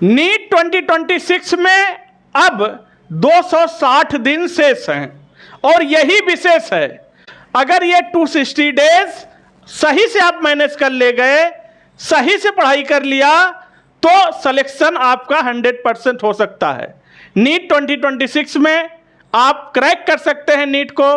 NEET 2026 में अब 260 दिन शेष हैं और यही विशेष है। अगर ये 260 डेज सही से आप मैनेज कर ले गए, सही से पढ़ाई कर लिया, तो सिलेक्शन आपका 100% हो सकता है। नीट 2026 में आप क्रैक कर सकते हैं, नीट को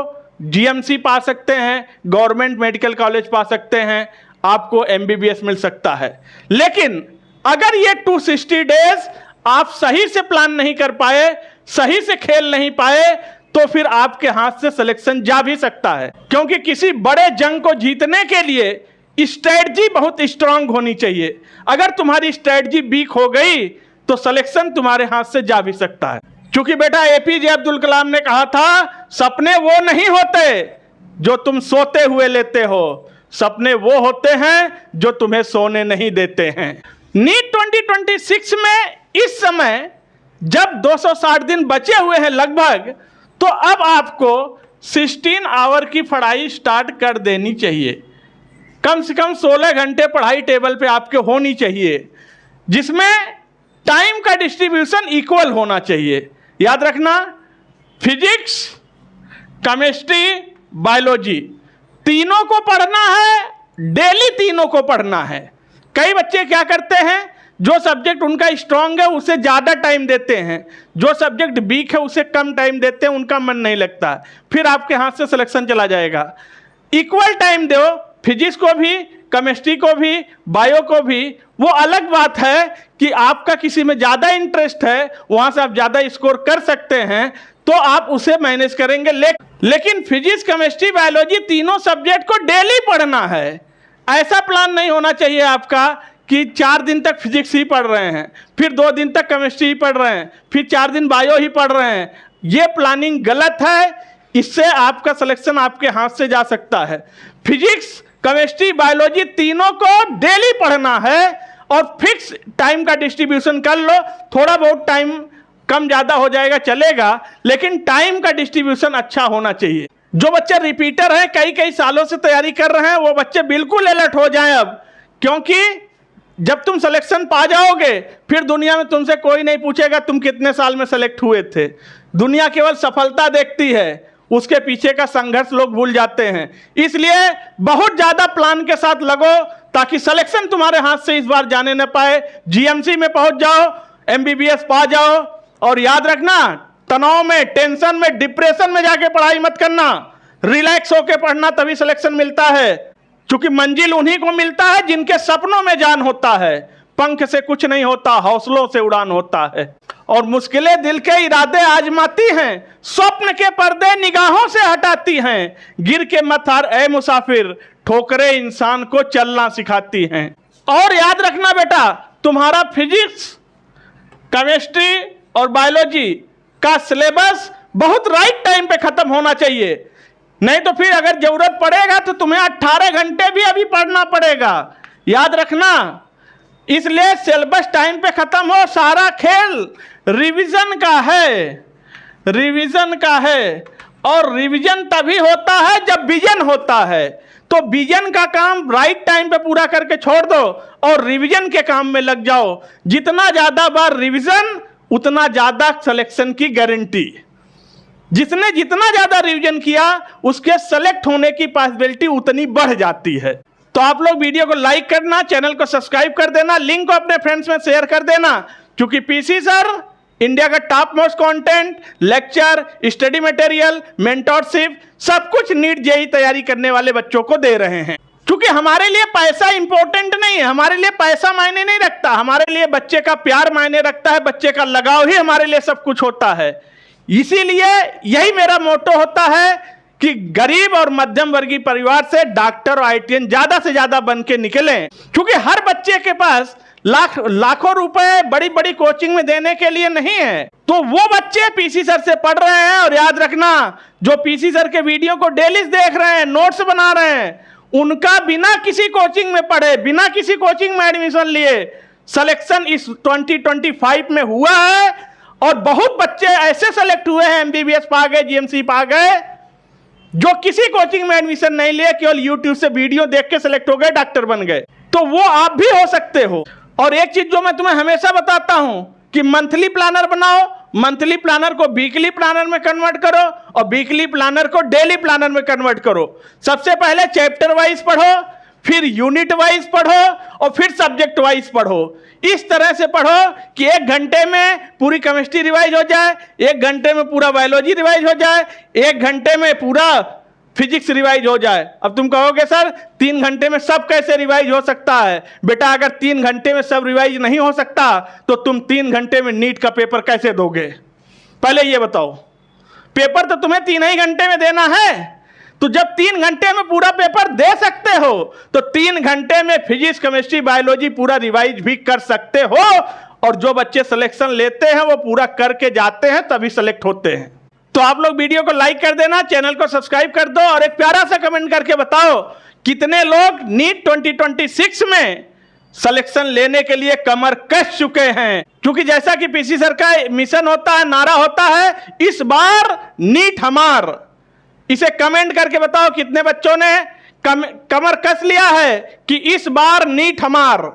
जीएमसी पा सकते हैं, गवर्नमेंट मेडिकल कॉलेज पा सकते हैं, आपको एमबीबीएस मिल सकता है। लेकिन अगर ये 260 डेज आप सही से प्लान नहीं कर पाए, सही से खेल नहीं पाए, तो फिर आपके हाथ से सिलेक्शन जा भी सकता है। क्योंकि किसी बड़े जंग को जीतने के लिए स्ट्रेटजी बहुत स्ट्रांग होनी चाहिए। अगर तुम्हारी स्ट्रेटजी वीक हो गई तो सिलेक्शन तुम्हारे हाथ से जा भी सकता है। क्योंकि बेटा एपीजे अब्दुल कलाम ने कहा था, सपने वो नहीं होते जो तुम सोते हुए लेते हो, सपने वो होते हैं जो तुम्हें सोने नहीं देते हैं। नीट 2026 में इस समय जब 260 दिन बचे हुए हैं लगभग, तो अब आपको 16 आवर की पढ़ाई स्टार्ट कर देनी चाहिए। कम से कम 16 घंटे पढ़ाई टेबल पे आपके होनी चाहिए, जिसमें टाइम का डिस्ट्रीब्यूशन इक्वल होना चाहिए। याद रखना, फिजिक्स, केमिस्ट्री, बायोलॉजी तीनों को पढ़ना है, डेली तीनों को पढ़ना है। कई बच्चे क्या करते हैं, जो सब्जेक्ट उनका स्ट्रांग है उसे ज़्यादा टाइम देते हैं, जो सब्जेक्ट वीक है उसे कम टाइम देते हैं, उनका मन नहीं लगता, फिर आपके हाथ से सिलेक्शन चला जाएगा। इक्वल टाइम दो, फिजिक्स को भी, केमिस्ट्री को भी, बायो को भी। वो अलग बात है कि आपका किसी में ज़्यादा इंटरेस्ट है, वहाँ से आप ज़्यादा स्कोर कर सकते हैं, तो आप उसे मैनेज करेंगे। लेकिन फिजिक्स, केमिस्ट्री, बायोलॉजी तीनों सब्जेक्ट को डेली पढ़ना है। ऐसा प्लान नहीं होना चाहिए आपका कि 4 दिन तक फिजिक्स ही पढ़ रहे हैं, फिर 2 दिन तक केमिस्ट्री ही पढ़ रहे हैं, फिर 4 दिन बायो ही पढ़ रहे हैं। ये प्लानिंग गलत है, इससे आपका सिलेक्शन आपके हाथ से जा सकता है। फिजिक्स, केमिस्ट्री, बायोलॉजी तीनों को डेली पढ़ना है और फिक्स टाइम का डिस्ट्रीब्यूशन कर लो। थोड़ा बहुत टाइम कम ज़्यादा हो जाएगा चलेगा, लेकिन टाइम का डिस्ट्रीब्यूशन अच्छा होना चाहिए। जो बच्चे रिपीटर हैं, कई सालों से तैयारी कर रहे हैं, वो बच्चे बिल्कुल अलर्ट हो जाएं अब, क्योंकि जब तुम सिलेक्शन पा जाओगे फिर दुनिया में तुमसे कोई नहीं पूछेगा तुम कितने साल में सेलेक्ट हुए थे। दुनिया केवल सफलता देखती है, उसके पीछे का संघर्ष लोग भूल जाते हैं। इसलिए बहुत ज़्यादा प्लान के साथ लगो, ताकि सिलेक्शन तुम्हारे हाथ से इस बार जाने न पाए। जीएमसी में पहुंच जाओ, एमबीबीएस पा जाओ। और याद रखना, तनाव में, टेंशन में, डिप्रेशन में जाके पढ़ाई मत करना, रिलैक्स होके पढ़ना, तभी सिलेक्शन मिलता है। क्योंकि मंजिल उन्हीं को मिलता है जिनके सपनों में जान होता है। पंख से कुछ नहीं होता, हौसलों से उड़ान होता है। और मुश्किलें दिल के इरादे आजमाती हैं, स्वप्न के पर्दे निगाहों से हटाती हैं। गिर के मत हार ऐ मुसाफिर, ठोकरें इंसान को चलना सिखाती हैं। और याद रखना बेटा, तुम्हारा फिजिक्स, केमिस्ट्री और बायोलॉजी का सिलेबस बहुत राइट टाइम पे खत्म होना चाहिए। नहीं तो फिर अगर जरूरत पड़ेगा तो तुम्हें 18 घंटे भी अभी पढ़ना पड़ेगा। याद रखना, इसलिए सिलेबस टाइम पे खत्म हो। सारा खेल रिवीजन का है, रिवीजन का है। और रिवीजन तभी होता है जब विजन होता है। तो विजन का काम राइट टाइम पे पूरा करके छोड़ दो और रिवीजन के काम में लग जाओ। जितना ज़्यादा बार रिवीजन, उतना ज़्यादा सिलेक्शन की गारंटी। जिसने जितना ज़्यादा रिवीजन किया, उसके सेलेक्ट होने की पॉसिबिलिटी उतनी बढ़ जाती है। तो आप लोग वीडियो को लाइक करना, चैनल को सब्सक्राइब कर देना, लिंक को अपने फ्रेंड्स में शेयर कर देना। क्योंकि पीसी सर इंडिया का top most content, lecture, study material, mentorship सब कुछ नीट जेईई तैयारी करने वाले बच्चों को दे रहे हैं। क्योंकि हमारे लिए पैसा इंपॉर्टेंट नहीं है, हमारे लिए पैसा मायने नहीं रखता, हमारे लिए बच्चे का प्यार मायने रखता है, बच्चे का लगाव ही हमारे लिए सब कुछ होता है। इसीलिए यही मेरा मोटो होता है कि गरीब और मध्यम वर्गीय परिवार से डॉक्टर और आईटीएन ज्यादा से ज्यादा बन के निकलें। क्योंकि हर बच्चे के पास लाखों रुपए बड़ी बड़ी कोचिंग में देने के लिए नहीं है। तो वो बच्चे पीसी सर से पढ़ रहे हैं। और याद रखना, जो पीसी सर के वीडियो को डेली देख रहे हैं, नोट्स बना रहे हैं, उनका बिना किसी कोचिंग में पढ़े, बिना किसी कोचिंग में एडमिशन लिए सिलेक्शन इस 2025 में हुआ है। और बहुत बच्चे ऐसे सेलेक्ट हुए हैं, एमबीबीएस पा गए, जीएमसी पा गए, जो किसी कोचिंग में एडमिशन नहीं लिए, केवल यूट्यूब से वीडियो देख के सेलेक्ट हो गए, डॉक्टर बन गए। तो वो आप भी हो सकते हो। और एक चीज जो मैं तुम्हें हमेशा बताता हूं कि मंथली प्लानर बनाओ, मंथली प्लानर को वीकली प्लानर में कन्वर्ट करो और वीकली प्लानर को डेली प्लानर में कन्वर्ट करो। सबसे पहले चैप्टर वाइज पढ़ो, फिर यूनिट वाइज पढ़ो और फिर सब्जेक्ट वाइज पढ़ो। इस तरह से पढ़ो कि 1 घंटे में पूरी केमिस्ट्री रिवाइज हो जाए, 1 घंटे में पूरा बायोलॉजी रिवाइज हो जाए, 1 घंटे में पूरा फिजिक्स रिवाइज हो जाए। अब तुम कहोगे सर 3 घंटे में सब कैसे रिवाइज हो सकता है? बेटा अगर 3 घंटे में सब रिवाइज नहीं हो सकता तो तुम 3 घंटे में नीट का पेपर कैसे दोगे? पहले ये बताओ। पेपर तो तुम्हें 3 ही घंटे में देना है, तो जब 3 घंटे में पूरा पेपर दे सकते हो तो 3 घंटे में फिजिक्स, केमिस्ट्री, बायोलॉजी पूरा रिवाइज भी कर सकते हो। और जो बच्चे सिलेक्शन लेते हैं वो पूरा करके जाते हैं, तभी सिलेक्ट होते हैं। तो आप लोग वीडियो को लाइक कर देना, चैनल को सब्सक्राइब कर दो और एक प्यारा सा कमेंट करके बताओ कितने लोग नीट 2026 में सिलेक्शन लेने के लिए कमर कस चुके हैं। क्योंकि जैसा कि पीसी सर का मिशन होता है, नारा होता है, इस बार नीट हमार। इसे कमेंट करके बताओ कितने बच्चों ने कमर कस लिया है कि इस बार नीट हमार।